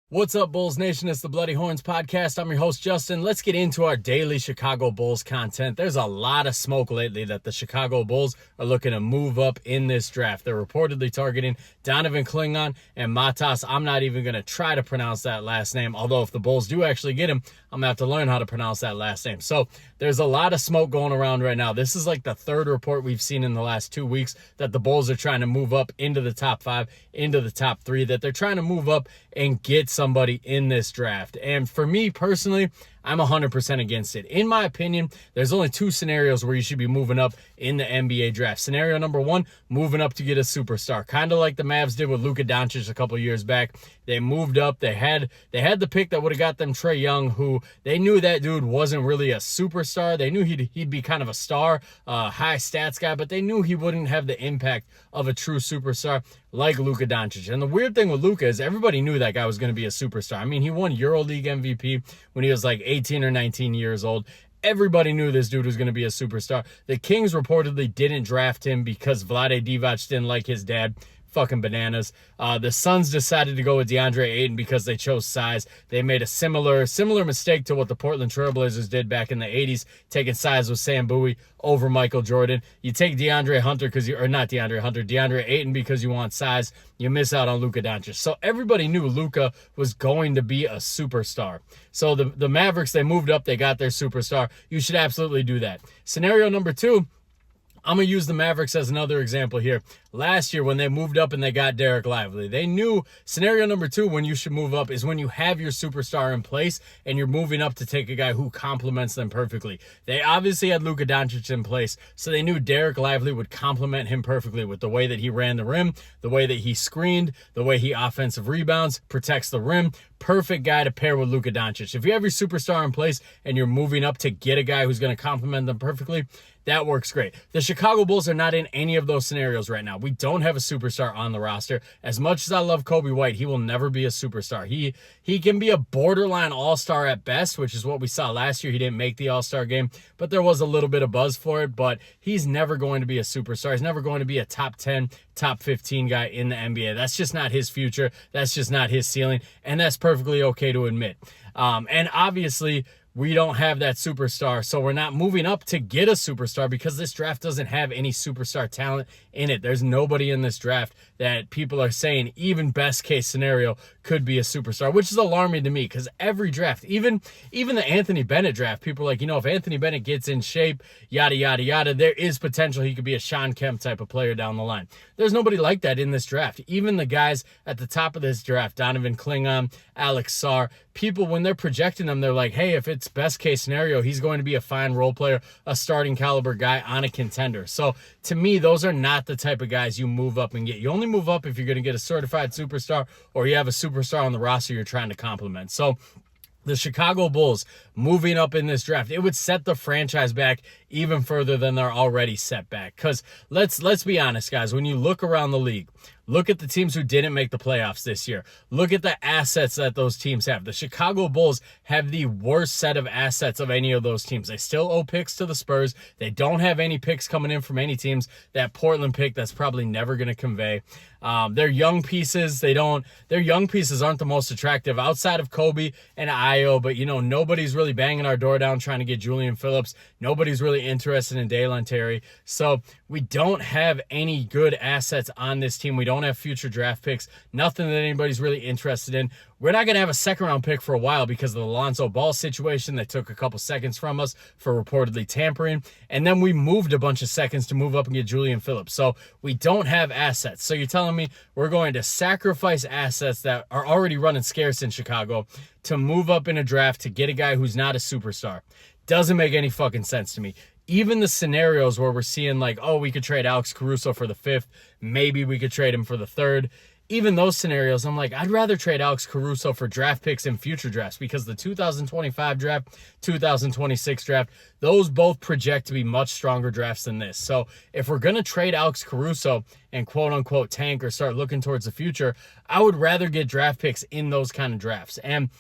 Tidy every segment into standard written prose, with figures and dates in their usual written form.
What's up, Bulls Nation? It's the Bloody Horns podcast. I'm your host, Justin. Let's get into our daily Chicago Bulls content. There's a lot of smoke lately that the Chicago Bulls are looking to move up in this draft. They're reportedly targeting Donovan Clingan and Matas. I'm not even going to try to pronounce that last name, although if the Bulls do actually get him, I'm going to have to learn how to pronounce that last name. So there's a lot of smoke going around right now. This is like the third report we've seen in the last 2 weeks that the Bulls are trying to move up into the top 5, into the top 3, that they're trying to move up and get somebody in this draft. And for me personally, I'm 100% against it. In my opinion, there's only two scenarios where you should be moving up in the NBA draft. Scenario number one, moving up to get a superstar. Kind of like the Mavs did with Luka Doncic a couple years back. They moved up. They had the pick that would have got them Trae Young, who they knew that dude wasn't really a superstar. They knew he'd be kind of a star, high stats guy, but they knew he wouldn't have the impact of a true superstar like Luka Doncic. And the weird thing with Luka is everybody knew that guy was going to be a superstar. I mean, he won EuroLeague MVP when he was like 18 or 19 years old. Everybody knew this dude was going to be a superstar. The Kings reportedly didn't draft him because Vlade Divac didn't like his dad. Fucking bananas. The Suns decided to go with DeAndre Ayton because they chose size. They made a similar mistake to what the Portland Trailblazers did back in the 80s, taking size with Sam Bowie over Michael Jordan. You take DeAndre Ayton because you want size. You miss out on Luka Doncic. So everybody knew Luka was going to be a superstar. So the Mavericks, they moved up, they got their superstar. You should absolutely do that. Scenario number two, I'm going to use the Mavericks as another example here. Last year, when they moved up and they got Derek Lively, they knew scenario number two when you should move up is when you have your superstar in place and you're moving up to take a guy who complements them perfectly. They obviously had Luka Doncic in place, so they knew Derek Lively would complement him perfectly with the way that he ran the rim, the way that he screened, the way he offensive rebounds, protects the rim. Perfect guy to pair with Luka Doncic. If you have your superstar in place and you're moving up to get a guy who's going to complement them perfectly, that works great. The Chicago Bulls are not in any of those scenarios right now. We don't have a superstar on the roster. As much as I love Kobe White, he will never be a superstar. He can be a borderline all-star at best, which is what we saw last year. He didn't make the all-star game, but there was a little bit of buzz for it. But he's never going to be a superstar. He's never going to be a top 10, top 15 guy in the NBA. That's just not his future. That's just not his ceiling. And that's perfectly okay to admit. And obviously, we don't have that superstar, so we're not moving up to get a superstar because this draft doesn't have any superstar talent in it. There's nobody in this draft that people are saying, even best case scenario, could be a superstar, which is alarming to me because every draft, even the Anthony Bennett draft, people are like, if Anthony Bennett gets in shape, yada, yada, yada, there is potential he could be a Shawn Kemp type of player down the line. There's nobody like that in this draft. Even the guys at the top of this draft, Donovan Clingan, Alex Sarr, people, when they're projecting them, they're like, hey, if it's best case scenario, he's going to be a fine role player, a starting caliber guy on a contender. So to me, those are not the type of guys you move up and get. You only move up if you're going to get a certified superstar or you have a superstar on the roster you're trying to complement. So the Chicago Bulls moving up in this draft, it would set the franchise back even further than they're already set back. Because let's be honest, guys, when you look around the league, look at the teams who didn't make the playoffs this year. Look at the assets that those teams have. The Chicago Bulls have the worst set of assets of any of those teams. They still owe picks to the Spurs. They don't have any picks coming in from any teams. That Portland pick, that's probably never going to convey. Their young pieces, their young pieces aren't the most attractive outside of Kobe and Ayo, but nobody's really banging our door down trying to get Julian Phillips. Nobody's really interested in Dalen Terry. So we don't have any good assets on this team. We don't have future draft picks, nothing that anybody's really interested in. We're not going to have a second-round pick for a while because of the Lonzo Ball situation that took a couple seconds from us for reportedly tampering. And then we moved a bunch of seconds to move up and get Julian Phillips. So we don't have assets. So you're telling me we're going to sacrifice assets that are already running scarce in Chicago to move up in a draft to get a guy who's not a superstar? Doesn't make any fucking sense to me. Even the scenarios where we're seeing like, oh, we could trade Alex Caruso for the 5th. Maybe we could trade him for the 3rd. Even those scenarios, I'm like, I'd rather trade Alex Caruso for draft picks in future drafts because the 2025 draft, 2026 draft, those both project to be much stronger drafts than this. So if we're going to trade Alex Caruso and quote unquote tank or start looking towards the future, I would rather get draft picks in those kind of drafts. And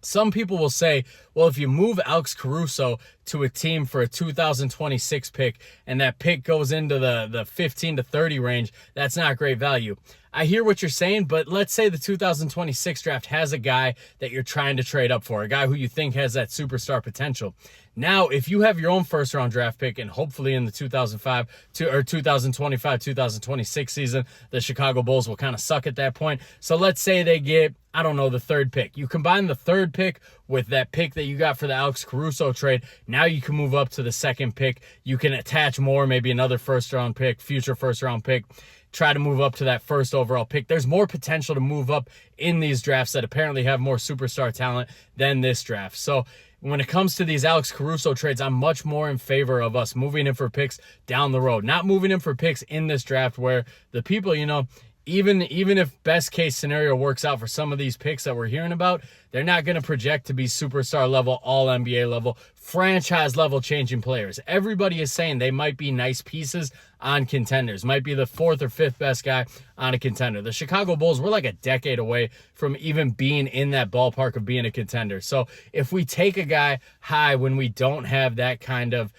some people will say, well, if you move Alex Caruso to a team for a 2026 pick, and that pick goes into the 15 to 30 range, that's not great value. I hear what you're saying, but let's say the 2026 draft has a guy that you're trying to trade up for, a guy who you think has that superstar potential. Now, if you have your own first-round draft pick, and hopefully in the 2025-2026 season, the Chicago Bulls will kind of suck at that point. So let's say they get, I don't know, the third pick. You combine the third pick with that pick that you got for the Alex Caruso trade. Now you can move up to the second pick. You can attach more, maybe another first-round pick, future first-round pick. Try to move up to that first overall pick. There's more potential to move up in these drafts that apparently have more superstar talent than this draft. So when it comes to these Alex Caruso trades, I'm much more in favor of us moving in for picks down the road, not moving in for picks in this draft where the people, even if best case scenario works out for some of these picks that we're hearing about, they're not going to project to be superstar level, all NBA level, franchise level changing players. Everybody is saying they might be nice pieces on contenders, might be the fourth or fifth best guy on a contender. The Chicago Bulls, we're like a decade away from even being in that ballpark of being a contender. So if we take a guy high when we don't have that kind of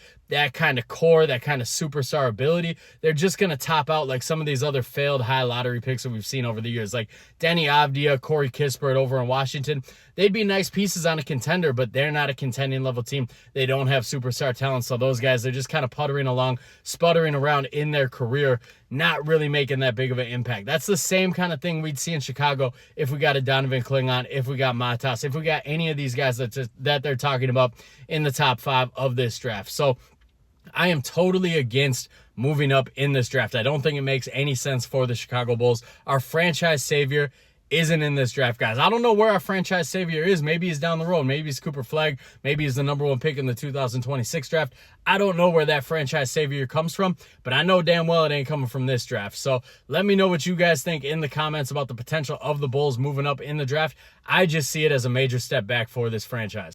core, that kind of superstar ability, they're just going to top out like some of these other failed high lottery picks that we've seen over the years, like Denny Avdia, Corey Kispert over in Washington. They'd be nice pieces on a contender, but they're not a contending level team. They don't have superstar talent, so those guys, they're just kind of puttering along, sputtering around in their career, not really making that big of an impact. That's the same kind of thing we'd see in Chicago if we got a Donovan Klingon, if we got Matas, if we got any of these guys that they're talking about in the top 5 of this draft. So I am totally against moving up in this draft. I don't think it makes any sense for the Chicago Bulls. Our franchise savior isn't in this draft, guys. I don't know where our franchise savior is. Maybe he's down the road. Maybe he's Cooper Flagg. Maybe he's the number 1 pick in the 2026 draft. I don't know where that franchise savior comes from, but I know damn well it ain't coming from this draft. So let me know what you guys think in the comments about the potential of the Bulls moving up in the draft. I just see it as a major step back for this franchise.